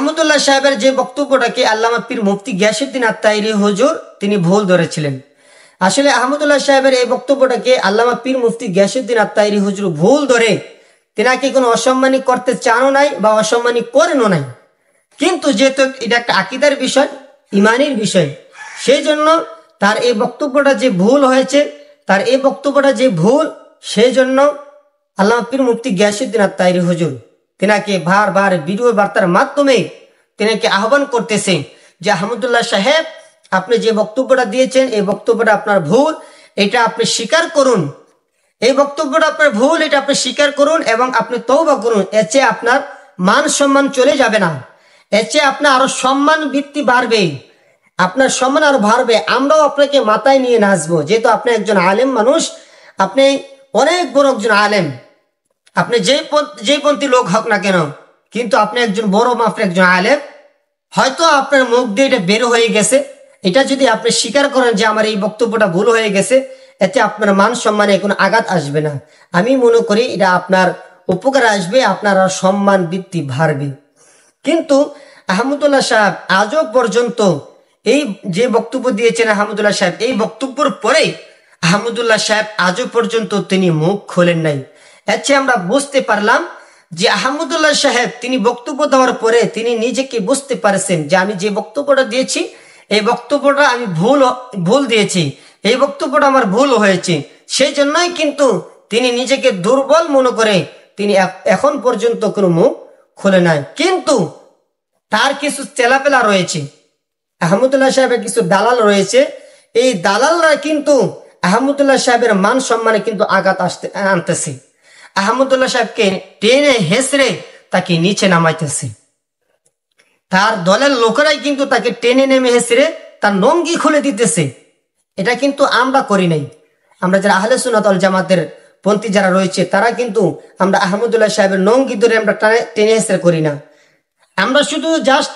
আহমদুল্লাহ সাহেবের যে বক্তব্যটাকে আল্লামা পীর মুফতি গিয়াসউদ্দিন আত-তাহিরি হুজুর তিনি ভুল ধরেছিলেন। আসলে আহমদুল্লাহ সাহেবের এই বক্তব্যটাকে আল্লামা পীর মুফতি গিয়াসউদ্দিন আত-তাহিরি হুজুর ভুল ধরে তিনাকে কোনো অসম্মানী করতে চানও নাই বা অসম্মানী করেনও নাই। কিন্তু যেহেতু এটা একটা আকীদার বিষয়, ইমানের বিষয়, সেই জন্য তার এই বক্তব্যটা যে ভুল হয়েছে, তার এই বক্তব্যটা যে ভুল, সেই জন্য আল্লামা পীর মুফতি গিয়াসউদ্দিন আত-তাহিরি হুজুর তিনাকে বারবার ভিডিও বার্তার মাধ্যমে তিনাকে আহ্বান করতেছেন যে আহমদুল্লাহ সাহেব, আপনি যে বক্তব্যটা দিয়েছেন এই বক্তব্যটা আপনার ভুল, এটা আপনি স্বীকার করুন। এই বক্তব্যটা আপনার ভুল, এটা আপনি স্বীকার করুন এবং আপনি তওবা করুন। এর চেয়ে আপনার মান সম্মান চলে যাবে না, এর চেয়ে আপনার আরো সম্মান বৃদ্ধি বাড়বে, আপনার সম্মান আরো বাড়বে। আমরাও আপনাকে মাথায় নিয়ে নাচবো, যেহেতু আপনি একজন আলেম মানুষ, আপনি অনেক বড় একজন আলেম, আপনি যে পন্থী লোক হোক না কেন, কিন্তু আপনি একজন বড় মাপের একজন আলেম। হয়তো আপনার মুখ দিয়ে এটা বের হয়ে গেছে, এটা যদি আপনি স্বীকার করেন যে আমার এই বক্তব্যটা ভুল হয়ে গেছে, এতে আপনার মান সম্মানে কোনো আঘাত আসবে না। আমি মনে করি এটা আপনার উপকার আসবে, আপনার সম্মান বৃদ্ধি বাড়বে। কিন্তু আহমদুল্লাহ সাহেব আজও পর্যন্ত এই যে বক্তব্য দিয়েছেন আহমদুল্লাহ সাহেব, এই বক্তব্যের পরে আহমদুল্লাহ সাহেব আজও পর্যন্ত তিনি মুখ খোলেন নাই। এর চেয়ে আমরা বুঝতে পারলাম যে আহমদুল্লাহ সাহেব তিনি বক্তব্য দেওয়ার পরে তিনি নিজেকে বুঝতে পারছেন যে আমি যে বক্তব্যটা দিয়েছি এই বক্তব্যটা আমি ভুল দিয়েছি, এই বক্তব্যটা আমার ভুল হয়েছে। সেই জন্যই কিন্তু তিনি নিজেকে দুর্বল মনে করে তিনি এখন পর্যন্ত কোনো মুখ খোলে নাই। কিন্তু তার কিছু চেলাপেলা রয়েছে, আহমদুল্লাহ সাহেবের কিছু দালাল রয়েছে, এই দালালরা কিন্তু আহমদুল্লাহ সাহেবের মান সম্মানে কিন্তু আঘাত আনতেছে, আহমদুল্লাহ সাহেবকে টেনে হেসড়ে তাকে নিচে নামাইতেছে। তার দলের লোকেরাই কিন্তু তাকে টেনে নেমে হেসড়ে তার নঙ্গি খুলে দিতেছে। এটা কিন্তু আমরা করি নাই। আমরা যারা আহলে সুন্নাত ওয়াল জামাতের পন্থী যারা রয়েছে তারা কিন্তু আমরা আহমদুল্লাহ সাহেবের নঙ্গি ধরে আমরা টেনে হেসড়ে করি না। আমরা শুধু জাস্ট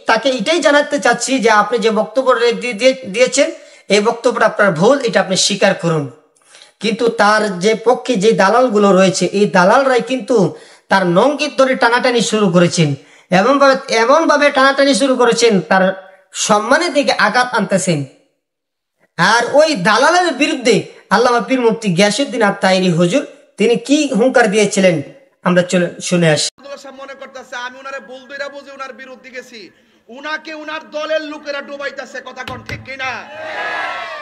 তাকে এটাই জানাতে চাচ্ছি যে আপনি যে বক্তব্য দিয়েছেন এই বক্তব্যটা আপনার ভুল, এটা আপনি স্বীকার করুন। কিন্তু তার যে পক্ষে যে দালালগুলো রয়েছে এই দালালরাই কিন্তু তার নঙ্গি ধরে টানাটানি শুরু করেছেন, এমন ভাবে টানাটানি শুরু করেছেন তার সম্মানের দিকে আঘাত আনতেছেন। আর ওই দালালের বিরুদ্ধে আল্লামা পীর মুফতি গিয়াসউদ্দিন আত-তাহিরি হুজুর তিনি কি হুঙ্কার দিয়েছিলেন আমরা শুনে আসি। মনে করতেছে আমি উনারে ভুল ধইরা বুঝি উনার বিরুদ্ধে গেছি, উনাকে উনার দলের লোকেরা ডুবাইতেছে। কথা কোন ঠিক কিনা?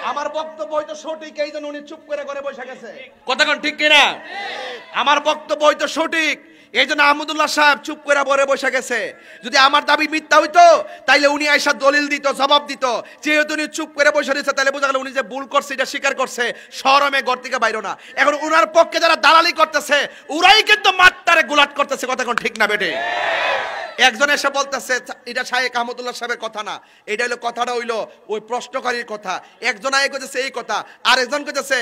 আমার বক্তব্য হয়তো সঠিক, এই জন্য উনি চুপ করে ঘরে বসে গেছে। কথা কোন ঠিক কিনা? আমার বক্তব্য হয়তো সঠিক, এই জন্য আহমদুল্লাহ সাহেব চুপ করে ঘরে বসে গেছে। যদি আমার দাবি মিথ্যা হইতো তাইলে উনি আইসা দলিল দিত, জবাব দিত। যেহেতু উনি চুপ করে বসে রয়েছে তাহলে বোঝা গেল উনি যে ভুল করছে এটা স্বীকার করছে, শরমে ঘর থেকে বাইরো না। এখন উনার পক্ষে যারা দালালি করতেছে ওরাই কিন্তু মাঠটারে গুলাট করতেছে। কথা কোন ঠিক না বেটে? একজন এসে বলতেছে এটা শায়েখ আহমদুল্লাহ সাহেবের কথা না, এটা হলো কথাটা হইলো ওই প্রশ্নকারীর কথা। একজন আগে কইতেছে এই কথা, আর একজন কইতেছে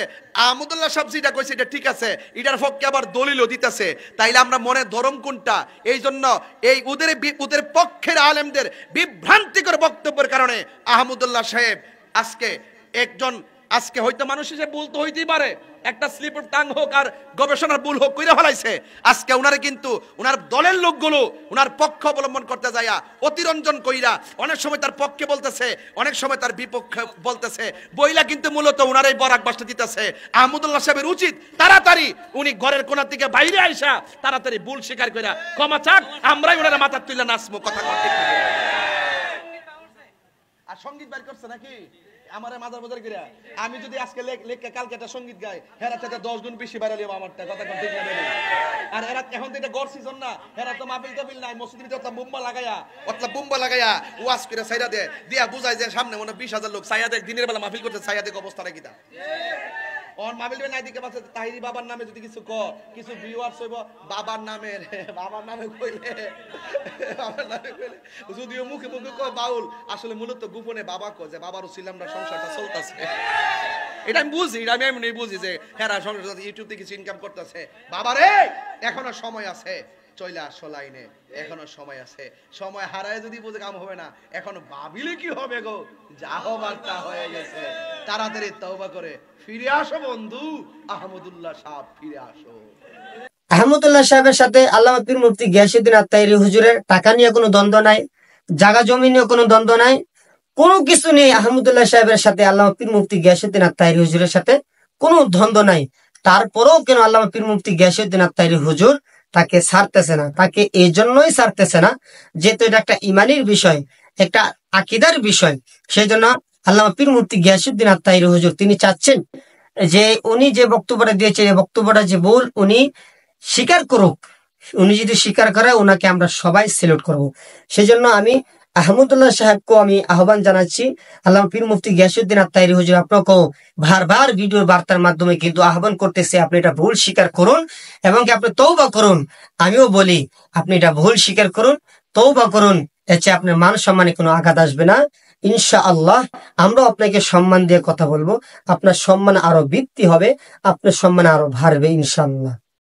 আহমদুল্লাহ সাহেব যেটা কইছে এটা ঠিক আছে, এটার পক্ষে আবার দলিলও দিতেছে। তাইলে আমরা মনে ধরম কোনটা? এই জন্য এই ওদের পক্ষের আলেমদের বিভ্রান্তিকর বক্তব্যের কারণে আহমদুল্লাহ সাহেব আজকে হয়তো মানুষ হিসেবে ভুল তো হইতেই পারে, একটা স্লিপ অফ টাং হোক আর গবেষণার ভুল হোক কইরা ফেলাইছে। আজকে উনারে কিন্তু উনার দলের লোকগুলো উনার পক্ষ অবলম্বন করতে যায়া অতিরঞ্জন কইরা অনেক সময় তার পক্ষে বলতেছে, অনেক সময় তার বিপক্ষে বলতেছে, বইলা কিন্তু মূলত উনার এই বরাক বাসটা দিতেছে। আহমদুল্লাহ সাহেবের উচিত তাড়াতাড়ি উনি ঘরের কোণা থেকে বাইরে আইসা তাড়াতাড়ি ভুল স্বীকার কইরা ক্ষমা চাক, আমরাই উনারে মাথা তুলে নাচবো। কথা ঠিক। আর সঙ্গীত বাইর করছে নাকি আমারে মাদার বাজার কইরা? আমি যদি আজকে লেখকে কালকে একটা সঙ্গীত গাই, হেরা থেকে 10 গুণ বেশি বাইরে লিবা আমারটা। কথা কোন ঠিক না? আর এরা এখন তো এটা গড় সিজন না, এরা তো মাহফিল টাফিল নাই, মসজিদে তো বুম্বা লাগায়া ওয়াজ করে ছাইরা দে দিয়া বুঝায় যে সামনে মনে 20,000 লোক ছাইয়া দেখ, দিনের বেলা মাহফিল করতে ছাইয়া দেখ অবস্থাটা কিটা। ওর মাহফিল নাই দিকে পাচ্ছে তাহিরি বাবার নামে যদি কিছু কিছু ভিউয়ার্স হইব বাবার নামে কইলে যদিও মুখে বাউল, আসলে মূলত গোপনে বাবা কয় যে বাবার ছিলামরা সংসারটা চলতেছে। এটা আমি বুঝি, আমি এমনি বুঝি যে হ্যাঁ সংসার ইউটিউব থেকে কিছু ইনকাম করতেছে। বাবারে এখনো সময় আছে, চলে আসো লাইনে, এখনো সময় আছে। সময় হারায় যদি বুঝে কাম হবে না, এখন ভাবিলে কি হবে গো, যা হবার তা হয়ে গেছে। তাড়াতাড়ি তওবা করে ফিরে আসো বন্ধু, আহমদুল্লাহ সাহেব ফিরে আসো। আহমদুল্লাহ সাহেবের সাথে আল্লামা পীর মুফতি গিয়াসউদ্দিন আত্মাইরি হুজুরের টাকা নিয়ে কোনো দ্বন্দ্ব নাই, জায়গা জমি নিয়ে কোনো দ্বন্দ্ব নাই, কোনো কিছু নেই। আহমদুল্লাহ সাহেবের সাথে আল্লামা পীর মুফতি গিয়াসউদ্দিন আত্মাইরি হুজুরের সাথে কোনো দ্বন্দ্ব নাই। তারপরেও কেন আল্লামা পীর মুফতি গিয়াসউদ্দিন আত্মাইরি হুজুর তাকে ছাড়তেছে না? তাকে এই জন্যই ছাড়তেছে না যেহেতু এটা একটা ইমানির বিষয়, একটা আকিদার বিষয়। সেই জন্য আল্লামা পীর মুফতি গিয়াসউদ্দিন আত্মাইরি হুজুর তিনি চাচ্ছেন যে উনি যে বক্তব্যটা দিয়েছেন এই বক্তব্যটা যে ভুল উনি স্বীকার করুক। উনি যদি স্বীকার করে ওনাকে আমরা সবাই সেলুট করব। সেই জন্য আমি আহমদুল্লাহ সাহেবকে আমি আহ্বান জানাচ্ছি, আল্লামা পীর মুফতি গিয়াসউদ্দিন আত্মাইরি হুজুর আপনাকেও বারবার ভিডিওর বার্তার মাধ্যমে কিন্তু আহ্বান করতেছে আপনি এটা ভুল স্বীকার করুন এবং আপনি তওবা করুন। আমিও বলি আপনি এটা ভুল স্বীকার করুন, তওবা করুন, এতে আপনার মান সম্মানে কোনো আঘাত আসবে না। ইনশাআল্লাহ আমরা আপনাকে সম্মান দিয়ে কথা বলবো, আপনার সম্মান আরো বৃদ্ধি হবে, আপনার সম্মান আরো বাড়বে ইনশাআল্লাহ।